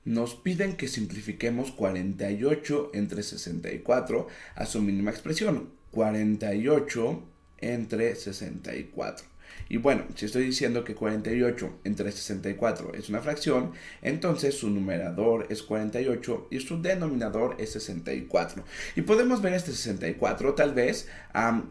Nos piden que simplifiquemos 48 entre 64 a su mínima expresión. 48 entre 64. Y bueno, si estoy diciendo que 48 entre 64 es una fracción, entonces su numerador es 48 y su denominador es 64. Y podemos ver este 64 tal vez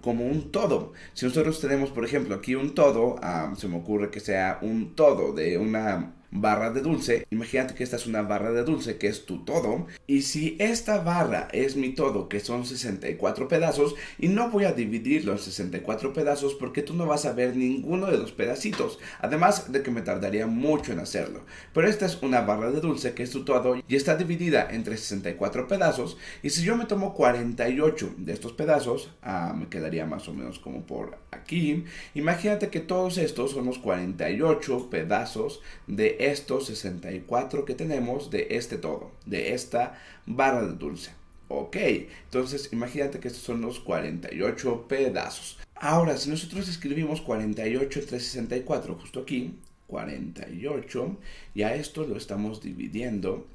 como un todo. Si nosotros tenemos, por ejemplo, aquí un todo, se me ocurre que sea un todo de una barra de dulce. Imagínate que esta es una barra de dulce que es tu todo. Y si esta barra es mi todo, que son 64 pedazos, y no voy a dividirlo en 64 pedazos porque tú no vas a ver ninguno de los pedacitos. Además de que me tardaría mucho en hacerlo. Pero esta es una barra de dulce que es tu todo y está dividida entre 64 pedazos. Y si yo me tomo 48 de estos pedazos, me quedaría más o menos como por aquí. Imagínate que todos estos son los 48 pedazos de estos 64 que tenemos de este todo, de esta barra de dulce. Ok, entonces imagínate que estos son los 48 pedazos. Ahora, si nosotros escribimos 48 entre 64, justo aquí, 48, y a esto lo estamos dividiendo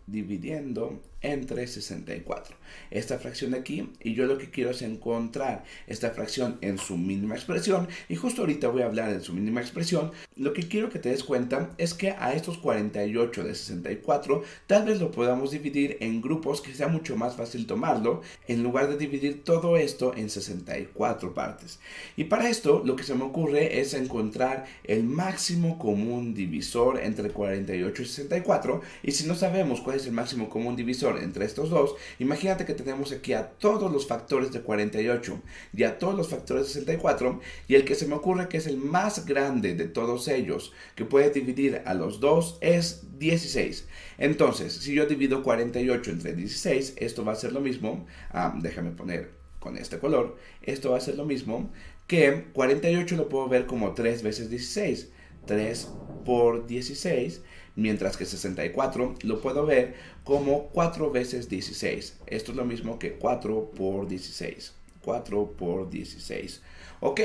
entre 64. Esta fracción de aquí, y yo lo que quiero es encontrar esta fracción en su mínima expresión, y justo ahorita voy a hablar de su mínima expresión. Lo que quiero que te des cuenta es que a estos 48 de 64 tal vez lo podamos dividir en grupos que sea mucho más fácil tomarlo, en lugar de dividir todo esto en 64 partes. Y para esto lo que se me ocurre es encontrar el máximo común divisor entre 48 y 64, y si no sabemos cuál es el máximo común divisor entre estos dos, imagínate que tenemos aquí a todos los factores de 48 y a todos los factores de 64, y el que se me ocurre que es el más grande de todos ellos, que puede dividir a los dos, es 16. Entonces, si yo divido 48 entre 16, esto va a ser lo mismo, déjame poner con este color, esto va a ser lo mismo que 48 lo puedo ver como 3 veces 16, 3 por 16, mientras que 64 lo puedo ver como 4 veces 16. Esto es lo mismo que 4 por 16. 4 por 16. Ok,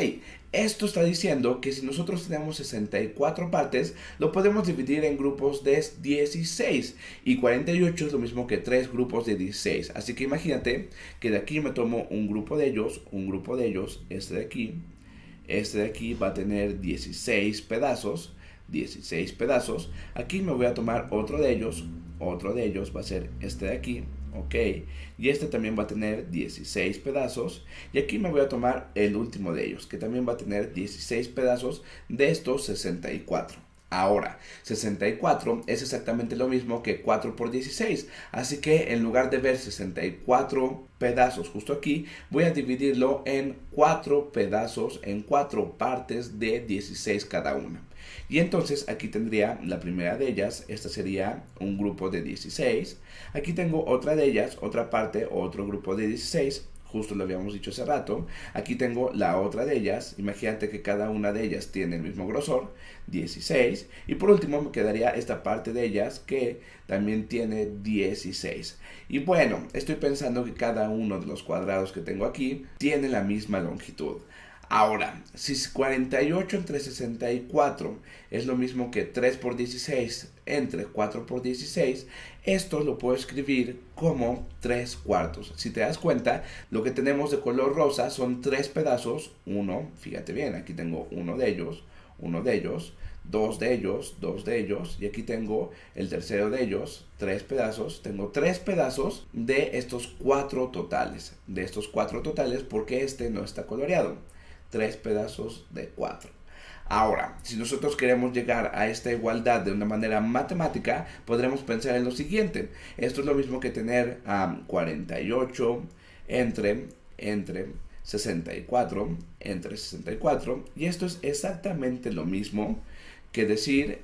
esto está diciendo que si nosotros tenemos 64 partes, lo podemos dividir en grupos de 16. Y 48 es lo mismo que 3 grupos de 16. Así que imagínate que de aquí me tomo un grupo de ellos, este de aquí va a tener 16 pedazos. 16 pedazos. Aquí me voy a tomar otro de ellos va a ser este de aquí, ok, y este también va a tener 16 pedazos, y aquí me voy a tomar el último de ellos, que también va a tener 16 pedazos de estos 64. Ahora, 64 es exactamente lo mismo que 4 por 16, así que en lugar de ver 64 pedazos justo aquí, voy a dividirlo en 4 pedazos, en 4 partes de 16 cada una. Y entonces aquí tendría la primera de ellas, esta sería un grupo de 16. Aquí tengo otra de ellas, otra parte, otro grupo de 16. Justo lo habíamos dicho hace rato. Aquí tengo la otra de ellas. Imagínate que cada una de ellas tiene el mismo grosor, 16. Y por último me quedaría esta parte de ellas que también tiene 16. Y bueno, estoy pensando que cada uno de los cuadrados que tengo aquí tiene la misma longitud. Ahora, si 48 entre 64 es lo mismo que 3 por 16 entre 4 por 16, esto lo puedo escribir como 3 cuartos. Si te das cuenta, lo que tenemos de color rosa son 3 pedazos. Uno, fíjate bien, aquí tengo uno de ellos, dos de ellos, y aquí tengo el tercero de ellos, 3 pedazos. Tengo 3 pedazos de estos 4 totales, porque este no está coloreado. 3 pedazos de 4. Ahora, si nosotros queremos llegar a esta igualdad de una manera matemática, podremos pensar en lo siguiente. Esto es lo mismo que tener 48 entre 64, y esto es exactamente lo mismo que decir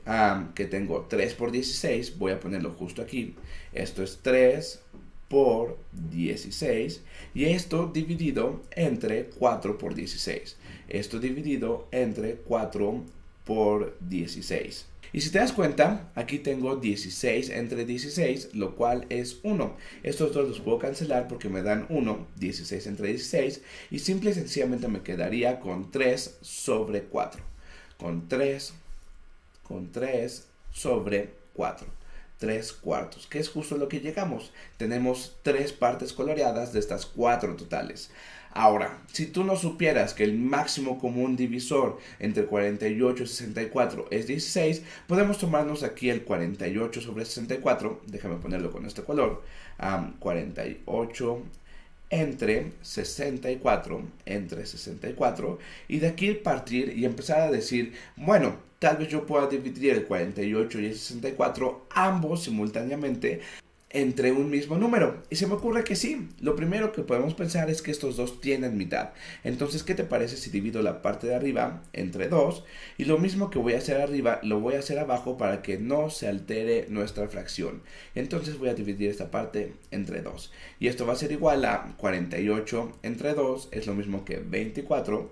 que tengo 3 por 16, voy a ponerlo justo aquí, esto es 3 por 16, y esto dividido entre 4 por 16. Esto dividido entre 4 por 16. Y si te das cuenta, aquí tengo 16 entre 16, lo cual es 1. Estos dos los puedo cancelar porque me dan 1, 16 entre 16, y simple y sencillamente me quedaría con 3 sobre 4. Con 3 sobre 4. 3 cuartos, que es justo lo que llegamos. Tenemos 3 partes coloreadas de estas 4 totales. Ahora, si tú no supieras que el máximo común divisor entre 48 y 64 es 16, podemos tomarnos aquí el 48 sobre 64, déjame ponerlo con este color, 48 entre 64, y de aquí partir y empezar a decir, bueno, tal vez yo pueda dividir el 48 y el 64 ambos simultáneamente entre un mismo número. Y se me ocurre que sí. Lo primero que podemos pensar es que estos dos tienen mitad. Entonces, ¿qué te parece si divido la parte de arriba entre 2? Y lo mismo que voy a hacer arriba, lo voy a hacer abajo para que no se altere nuestra fracción. Entonces voy a dividir esta parte entre 2. Y esto va a ser igual a 48 entre 2, es lo mismo que 24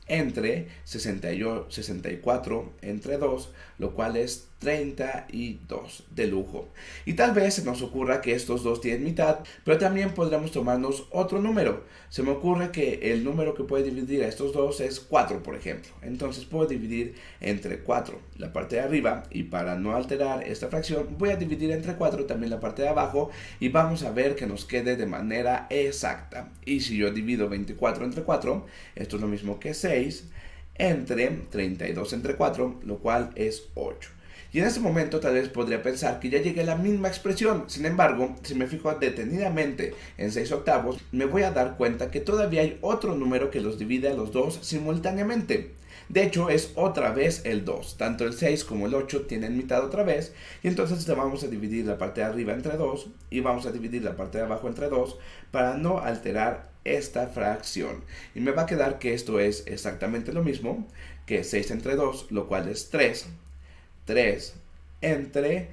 entre 64 entre 2, lo cual es 32, de lujo. Y tal vez se nos ocurra que estos dos tienen mitad, pero también podremos tomarnos otro número. Se me ocurre que el número que puede dividir a estos dos es 4, por ejemplo. Entonces puedo dividir entre 4 la parte de arriba, y para no alterar esta fracción voy a dividir entre 4 también la parte de abajo, y vamos a ver que nos quede de manera exacta. Y si yo divido 24 entre 4, esto es lo mismo que 6 entre 32 entre 4, lo cual es 8. Y en este momento tal vez podría pensar que ya llegué a la misma expresión. Sin embargo, si me fijo detenidamente en 6 octavos, me voy a dar cuenta que todavía hay otro número que los divide a los dos simultáneamente. De hecho, es otra vez el 2. Tanto el 6 como el 8 tienen mitad otra vez. Y entonces vamos a dividir la parte de arriba entre 2 y vamos a dividir la parte de abajo entre 2 para no alterar esta fracción. Y me va a quedar que esto es exactamente lo mismo que 6 entre 2, lo cual es 3. 3 entre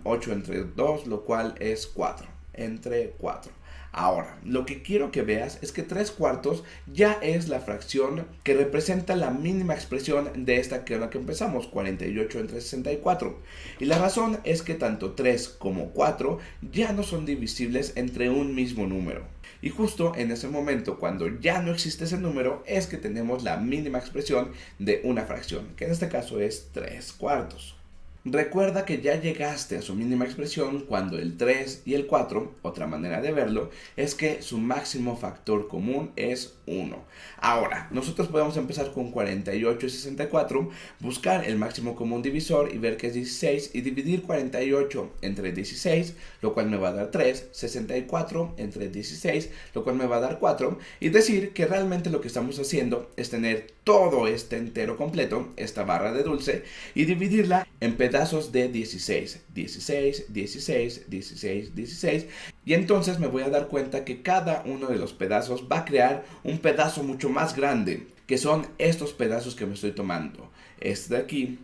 8 entre 2, lo cual es 4. Entre 4. Ahora, lo que quiero que veas es que 3 cuartos ya es la fracción que representa la mínima expresión de esta que es la que empezamos, 48 entre 64. Y la razón es que tanto 3 como 4 ya no son divisibles entre un mismo número. Y justo en ese momento, cuando ya no existe ese número, es que tenemos la mínima expresión de una fracción, que en este caso es 3 cuartos. Recuerda que ya llegaste a su mínima expresión cuando el 3 y el 4, otra manera de verlo, es que su máximo factor común es 1. Ahora, nosotros podemos empezar con 48 y 64, buscar el máximo común divisor y ver que es 16 y dividir 48 entre 16, lo cual me va a dar 3, 64 entre 16, lo cual me va a dar 4, y decir que realmente lo que estamos haciendo es tener todo este entero completo, esta barra de dulce, y dividirla en pedazos de 16, 16, 16, 16, 16, y entonces me voy a dar cuenta que cada uno de los pedazos va a crear un pedazo mucho más grande, que son estos pedazos que me estoy tomando, este de aquí,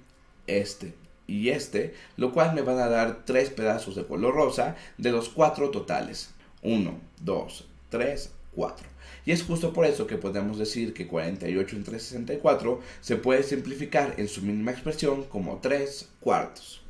este y este, lo cual me van a dar 3 pedazos de color rosa de los 4 totales, 1, 2, 3, 4. Y es justo por eso que podemos decir que 48 entre 64 se puede simplificar en su mínima expresión como 3 cuartos.